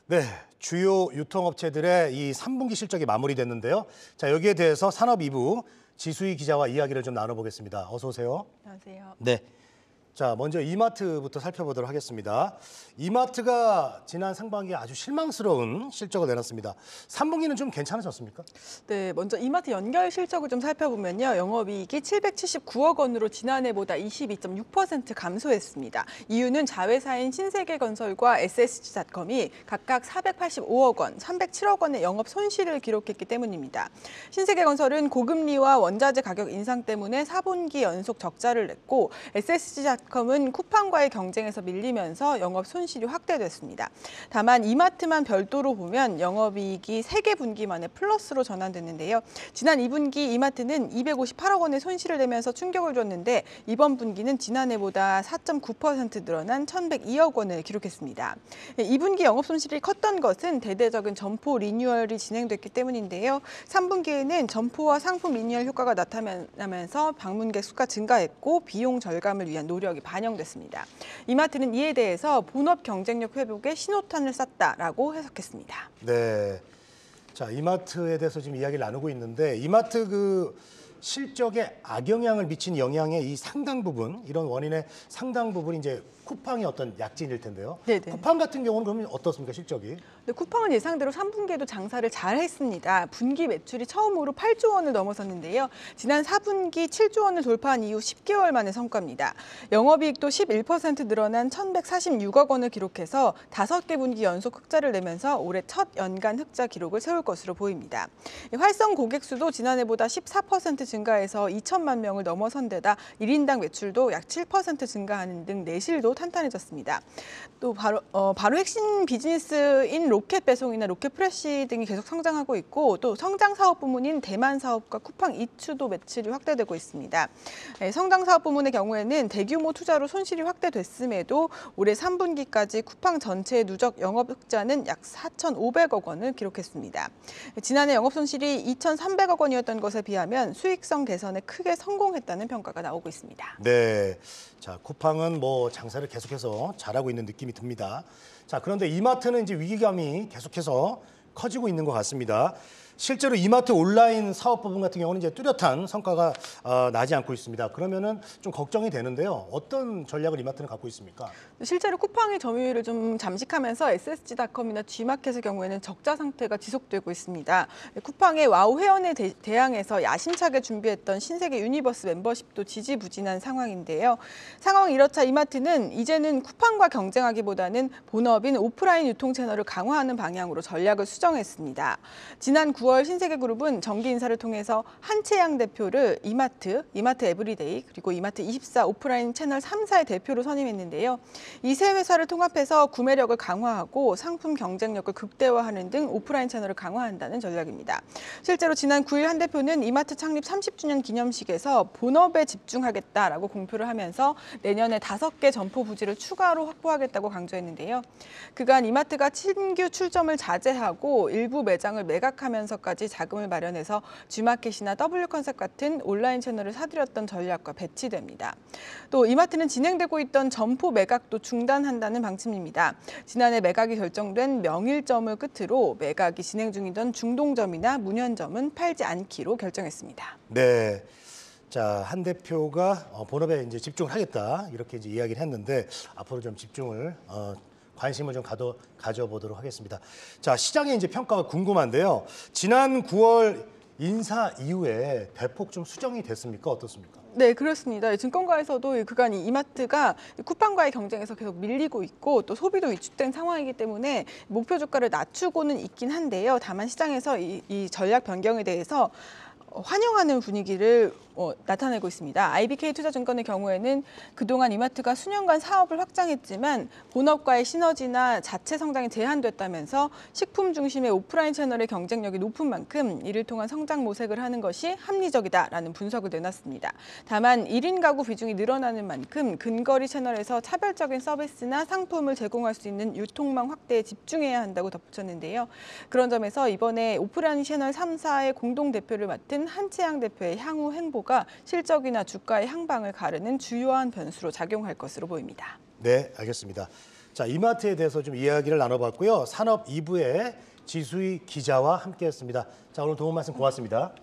네, 주요 유통업체들의 이 3분기 실적이 마무리됐는데요. 자, 여기에 대해서 산업 2부 지수희 기자와 이야기를 좀 나눠보겠습니다. 어서 오세요. 안녕하세요. 네. 자, 먼저 이마트부터 살펴보도록 하겠습니다. 이마트가 지난 상반기에 아주 실망스러운 실적을 내놨습니다. 3분기는 좀 괜찮아졌습니까? 네, 먼저 이마트 연결 실적을 좀 살펴보면요. 영업이익이 779억 원으로 지난해보다 22.6% 감소했습니다. 이유는 자회사인 신세계건설과 SSG닷컴이 각각 485억 원, 307억 원의 영업 손실을 기록했기 때문입니다. 신세계건설은 고금리와 원자재 가격 인상 때문에 4분기 연속 적자를 냈고 SSG닷컴은 쿠팡과의 경쟁에서 밀리면서 영업 손실이 확대됐습니다. 다만 이마트만 별도로 보면 영업이익이 3개 분기 만에 플러스로 전환됐는데요. 지난 2분기 이마트는 258억 원의 손실을 내면서 충격을 줬는데 이번 분기는 지난해보다 4.9% 늘어난 1,102억 원을 기록했습니다. 2분기 영업 손실이 컸던 것은 대대적인 점포 리뉴얼이 진행됐기 때문인데요. 3분기에는 점포와 상품 리뉴얼 효과가 나타나면서 방문객 수가 증가했고 비용 절감을 위한 노력이 반영됐습니다. 이마트는 이에 대해서 본업 경쟁력 회복에 신호탄을 쐈다라고 해석했습니다. 네. 자, 이마트에 대해서 지금 이야기를 나누고 있는데 이마트 그 실적에 악영향을 미친 영향의 이 상당 부분, 이런 원인의 상당 부분이 이제 쿠팡이 어떤 약진일 텐데요. 네네. 쿠팡 같은 경우는 그러면 어떻습니까, 실적이? 네, 쿠팡은 예상대로 3분기에도 장사를 잘 했습니다. 분기 매출이 처음으로 8조 원을 넘어섰는데요. 지난 4분기 7조 원을 돌파한 이후 10개월 만의 성과입니다. 영업이익도 11% 늘어난 1,146억 원을 기록해서 5개 분기 연속 흑자를 내면서 올해 첫 연간 흑자 기록을 세울 것으로 보입니다. 활성 고객 수도 지난해보다 14% 증가해서 2천만 명을 넘어선 데다 1인당 매출도 약 7% 증가하는 등 내실도 탄탄해졌습니다. 또 바로 핵심 비즈니스인 로켓 배송이나 로켓 프레시 등이 계속 성장하고 있고 또 성장 사업 부문인 대만 사업과 쿠팡 이츠도 매출이 확대되고 있습니다. 성장 사업 부문의 경우에는 대규모 투자로 손실이 확대됐음에도 올해 3분기까지 쿠팡 전체의 누적 영업 흑자는 약 4,500억 원을 기록했습니다. 지난해 영업 손실이 2,300억 원이었던 것에 비하면 수익성 개선에 크게 성공했다는 평가가 나오고 있습니다. 네. 자, 쿠팡은 뭐 장사를 계속해서 잘하고 있는 느낌이 듭니다. 자, 그런데 이마트는 이제 위기감이 계속해서 커지고 있는 것 같습니다. 실제로 이마트 온라인 사업 부분 같은 경우는 이제 뚜렷한 성과가 나지 않고 있습니다. 그러면은 좀 걱정이 되는데요. 어떤 전략을 이마트는 갖고 있습니까? 실제로 쿠팡이 점유율을 좀 잠식하면서 SSG닷컴이나 G마켓의 경우에는 적자 상태가 지속되고 있습니다. 쿠팡의 와우 회원에 대항해서 야심차게 준비했던 신세계 유니버스 멤버십도 지지부진한 상황인데요. 상황이 이렇자 이마트는 이제는 쿠팡과 경쟁하기보다는 본업인 오프라인 유통 채널을 강화하는 방향으로 전략을 수정했습니다. 지난 9월 신세계그룹은 정기 인사를 통해서 한채양 대표를 이마트 에브리데이, 그리고 이마트24 오프라인 채널 3사의 대표로 선임했는데요. 이 세 회사를 통합해서 구매력을 강화하고 상품 경쟁력을 극대화하는 등 오프라인 채널을 강화한다는 전략입니다. 실제로 지난 9일 한 대표는 이마트 창립 30주년 기념식에서 본업에 집중하겠다라고 공표를 하면서 내년에 5개 점포 부지를 추가로 확보하겠다고 강조했는데요. 그간 이마트가 신규 출점을 자제하고 일부 매장을 매각하면서까지 자금을 마련해서 G마켓이나 W컨셉 같은 온라인 채널을 사들였던 전략과 배치됩니다. 또 이마트는 진행되고 있던 점포 매각도 중단한다는 방침입니다. 지난해 매각이 결정된 명일점을 끝으로 매각이 진행 중이던 중동점이나 문현점은 팔지 않기로 결정했습니다. 네. 자, 한 대표가 본업에 이제 집중을 하겠다 이렇게 이제 이야기를 했는데 앞으로 좀 집중을 관심을 좀 가져보도록 하겠습니다. 자, 시장의 이제 평가가 궁금한데요. 지난 9월 인사 이후에 대폭 좀 수정이 됐습니까? 어떻습니까? 네, 그렇습니다. 증권가에서도 그간 이마트가 쿠팡과의 경쟁에서 계속 밀리고 있고 또 소비도 위축된 상황이기 때문에 목표 주가를 낮추고는 있긴 한데요. 다만 시장에서 이 전략 변경에 대해서 환영하는 분위기를 나타내고 있습니다. IBK투자증권의 경우에는 그동안 이마트가 수년간 사업을 확장했지만 본업과의 시너지나 자체 성장이 제한됐다면서 식품 중심의 오프라인 채널의 경쟁력이 높은 만큼 이를 통한 성장 모색을 하는 것이 합리적이다라는 분석을 내놨습니다. 다만 1인 가구 비중이 늘어나는 만큼 근거리 채널에서 차별적인 서비스나 상품을 제공할 수 있는 유통망 확대에 집중해야 한다고 덧붙였는데요. 그런 점에서 이번에 오프라인 채널 3사의 공동대표를 맡은 한채양 대표의 향후 행보가 실적이나 주가의 향방을 가르는 주요한 변수로 작용할 것으로 보입니다. 네, 알겠습니다. 자, 이마트에 대해서 좀 이야기를 나눠봤고요. 산업 2부에 지수희 기자와 함께했습니다. 자, 오늘 도움 말씀 고맙습니다.